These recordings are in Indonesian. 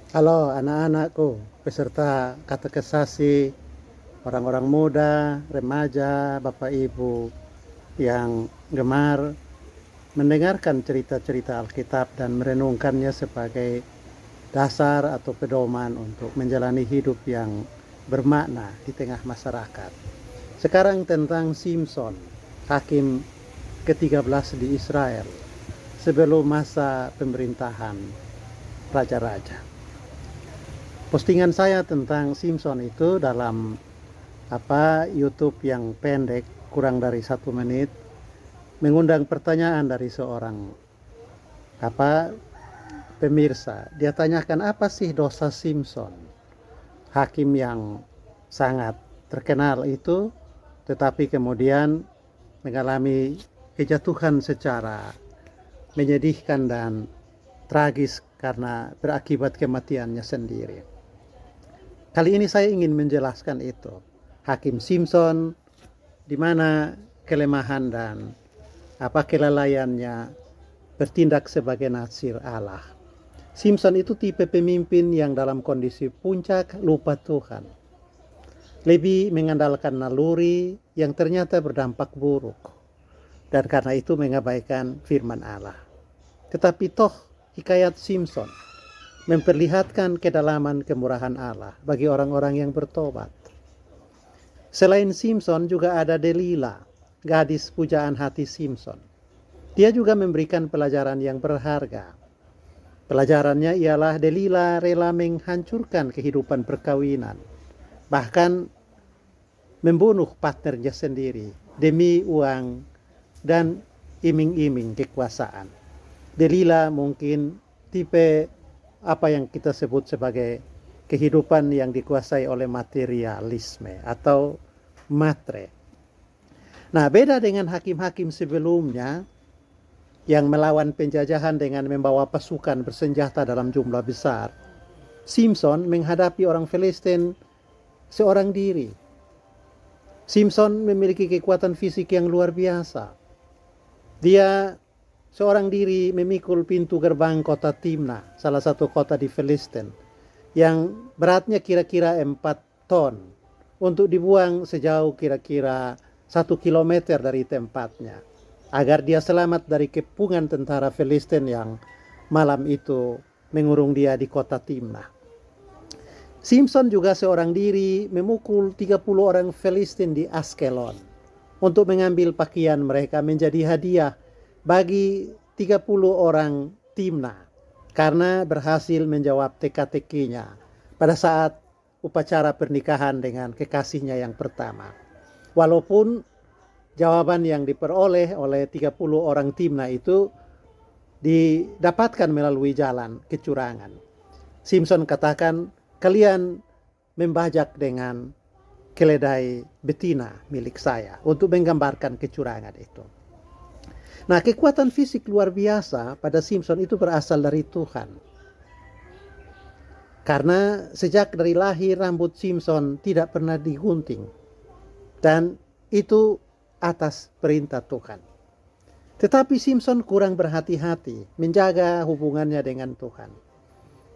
Halo anak-anakku, peserta katekesasi, orang-orang muda, remaja, Bapak Ibu yang gemar mendengarkan cerita-cerita Alkitab dan merenungkannya sebagai dasar atau pedoman untuk menjalani hidup yang bermakna di tengah masyarakat. Sekarang tentang Simson, hakim ke-13 di Israel sebelum masa pemerintahan raja-raja. Postingan saya tentang Simson itu dalam YouTube yang pendek, kurang dari 1 menit, mengundang pertanyaan dari seorang pemirsa. Dia tanyakan, apa sih dosa Simson, hakim yang sangat terkenal itu, tetapi kemudian mengalami kejatuhan secara menyedihkan dan tragis karena berakibat kematiannya sendiri. Kali ini saya ingin menjelaskan itu. Hakim Simson, di mana kelemahan dan kelalaiannya bertindak sebagai natsir Allah. Simson itu tipe pemimpin yang dalam kondisi puncak lupa Tuhan. Lebih mengandalkan naluri yang ternyata berdampak buruk. Dan karena itu mengabaikan firman Allah. Tetapi toh hikayat Simson memperlihatkan kedalaman kemurahan Allah bagi orang-orang yang bertobat. Selain Simson juga ada Delila, gadis pujaan hati Simson. Dia juga memberikan pelajaran yang berharga. Pelajarannya ialah Delila rela menghancurkan kehidupan perkawinan, bahkan membunuh partnernya sendiri demi uang dan iming-iming kekuasaan. Delila mungkin tipe apa yang kita sebut sebagai kehidupan yang dikuasai oleh materialisme atau matre. Nah, beda dengan hakim-hakim sebelumnya yang melawan penjajahan dengan membawa pasukan bersenjata dalam jumlah besar. Simson menghadapi orang Filistin seorang diri. Simson memiliki kekuatan fisik yang luar biasa. Dia seorang diri memikul pintu gerbang kota Timna, salah satu kota di Filistin, yang beratnya kira-kira 4 ton, untuk dibuang sejauh kira-kira 1 kilometer dari tempatnya, agar dia selamat dari kepungan tentara Filistin yang malam itu mengurung dia di kota Timna. Simson juga seorang diri memukul 30 orang Filistin di Askelon untuk mengambil pakaian mereka menjadi hadiah bagi 30 orang Timna karena berhasil menjawab teka-tekinya pada saat upacara pernikahan dengan kekasihnya yang pertama. Walaupun jawaban yang diperoleh oleh 30 orang Timna itu didapatkan melalui jalan kecurangan. Simson katakan, kalian membajak dengan keledai betina milik saya untuk menggambarkan kecurangan itu. Nah, kekuatan fisik luar biasa pada Simson itu berasal dari Tuhan. Karena sejak dari lahir rambut Simson tidak pernah digunting. Dan itu atas perintah Tuhan. Tetapi Simson kurang berhati-hati menjaga hubungannya dengan Tuhan.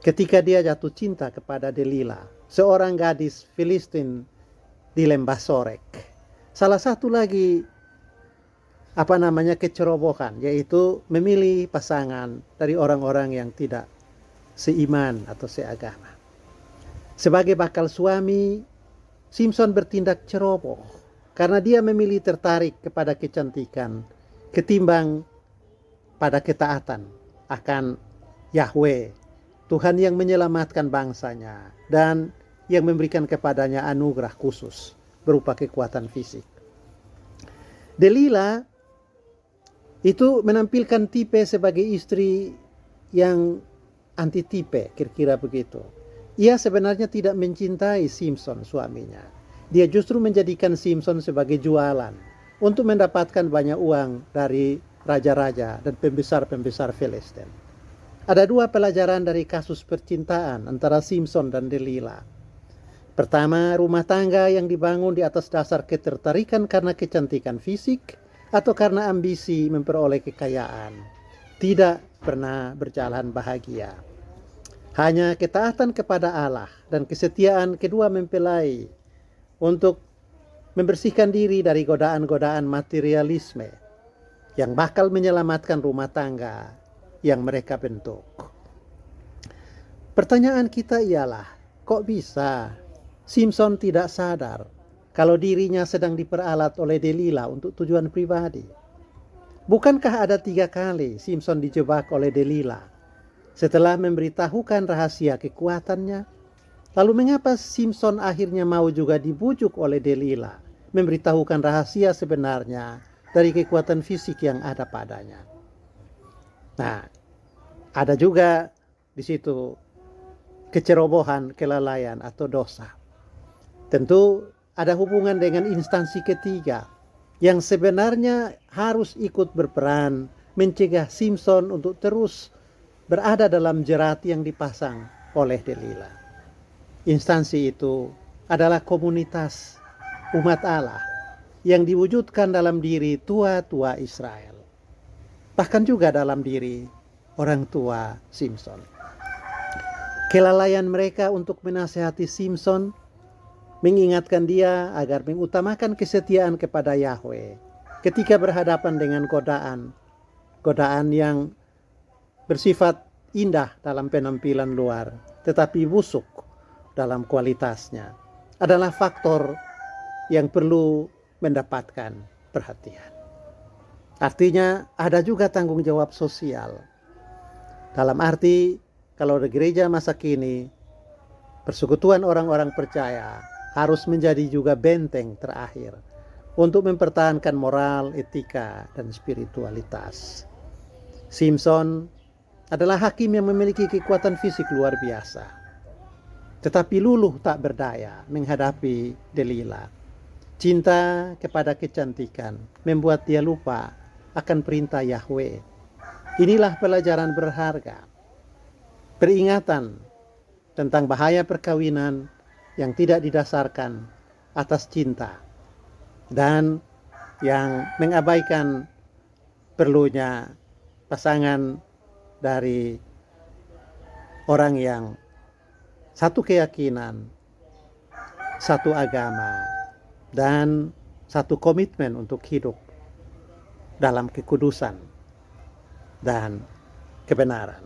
Ketika dia jatuh cinta kepada Delila, seorang gadis Filistin di lembah Sorek. Salah satu lagi kecerobohan, yaitu memilih pasangan dari orang-orang yang tidak seiman atau seagama. Sebagai bakal suami, Simson bertindak ceroboh karena dia memilih tertarik kepada kecantikan ketimbang pada ketaatan akan Yahweh, Tuhan yang menyelamatkan bangsanya dan yang memberikan kepadanya anugerah khusus berupa kekuatan fisik. Delila itu menampilkan tipe sebagai istri yang antitipe, kira-kira begitu. Ia sebenarnya tidak mencintai Simson suaminya. Dia justru menjadikan Simson sebagai jualan untuk mendapatkan banyak uang dari raja-raja dan pembesar-pembesar Filistin. Ada 2 pelajaran dari kasus percintaan antara Simson dan Delila. Pertama, rumah tangga yang dibangun di atas dasar ketertarikan karena kecantikan fisik atau karena ambisi memperoleh kekayaan tidak pernah berjalan bahagia. Hanya ketaatan kepada Allah dan kesetiaan kedua mempelai untuk membersihkan diri dari godaan-godaan materialisme yang bakal menyelamatkan rumah tangga yang mereka bentuk. Pertanyaan kita ialah, kok bisa Simpson tidak sadar kalau dirinya sedang diperalat oleh Delila untuk tujuan pribadi? Bukankah ada 3 kali Simpson dijebak oleh Delila setelah memberitahukan rahasia kekuatannya? Lalu mengapa Simpson akhirnya mau juga dibujuk oleh Delila memberitahukan rahasia sebenarnya dari kekuatan fisik yang ada padanya? Nah, ada juga di situ kecerobohan, kelalaian atau dosa. Tentu ada hubungan dengan instansi ketiga yang sebenarnya harus ikut berperan mencegah Simpson untuk terus berada dalam jerat yang dipasang oleh Delila. Instansi itu adalah komunitas umat Allah yang diwujudkan dalam diri tua-tua Israel, bahkan juga dalam diri orang tua Simpson. Kelalaian mereka untuk menasihati Simpson, mengingatkan dia agar mengutamakan kesetiaan kepada Yahweh ketika berhadapan dengan godaan yang bersifat indah dalam penampilan luar tetapi busuk dalam kualitasnya, adalah faktor yang perlu mendapatkan perhatian. Artinya ada juga tanggung jawab sosial. Dalam arti kalau di gereja masa kini, persekutuan orang-orang percaya harus menjadi juga benteng terakhir untuk mempertahankan moral, etika, dan spiritualitas. Simpson adalah hakim yang memiliki kekuatan fisik luar biasa, tetapi luluh tak berdaya menghadapi Delila. Cinta kepada kecantikan membuat dia lupa akan perintah Yahweh. Inilah pelajaran berharga, peringatan tentang bahaya perkawinan yang tidak didasarkan atas cinta dan yang mengabaikan perlunya pasangan dari orang yang satu keyakinan, satu agama, dan satu komitmen untuk hidup dalam kekudusan dan kebenaran.